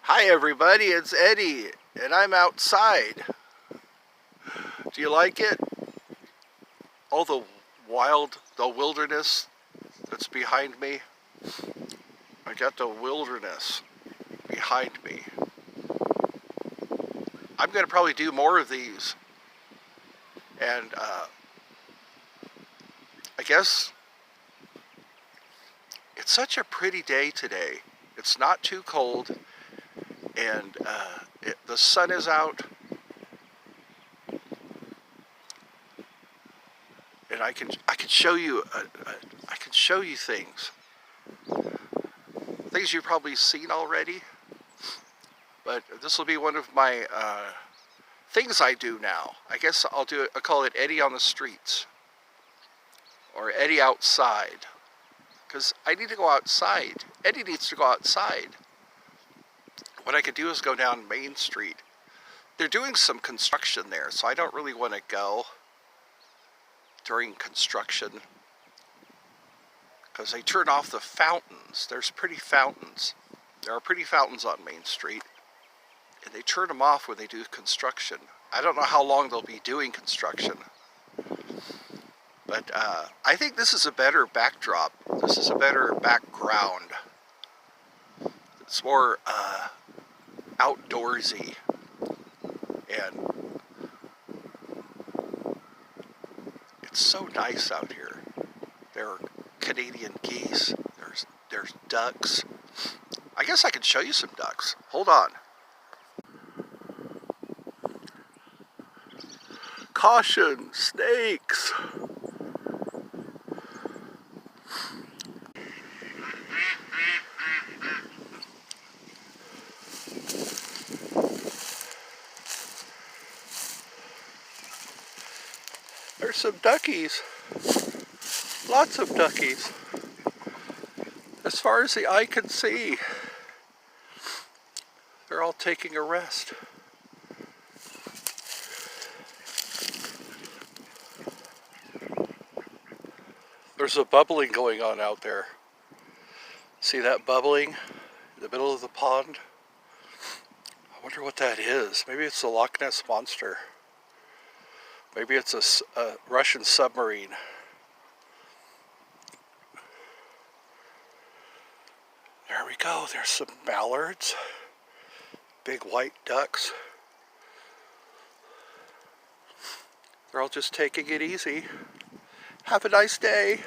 Hi everybody, it's Eddie, and I'm outside. Do you like it? All the wilderness that's behind me. I got the wilderness behind me. I'm going to probably do more of these. And I guess it's such a pretty day today. It's not too cold, and the sun is out. And I can show you things you've probably seen already, but this will be one of my things I do now. I guess I'll call it Eddie on the streets or Eddie outside, because I need to go outside. Eddie needs to go outside. What I could do is go down Main Street. They're doing some construction there, so I don't really want to go during construction, because they turn off the fountains. There's pretty fountains. There are pretty fountains on Main Street, and they turn them off when they do construction. I don't know how long they'll be doing construction, but I think this is a better backdrop. This is a better background. It's more outdoorsy, and it's so nice out here. There are Canadian geese. There's ducks. I guess I could show you some ducks. Hold on. Caution, snakes. There's some duckies. Lots of duckies. As far as the eye can see, they're all taking a rest. There's a bubbling going on out there. See that bubbling in the middle of the pond? I wonder what that is. Maybe it's the Loch Ness Monster. Maybe it's a Russian submarine. There we go. There's some mallards. Big white ducks. They're all just taking it easy. Have a nice day.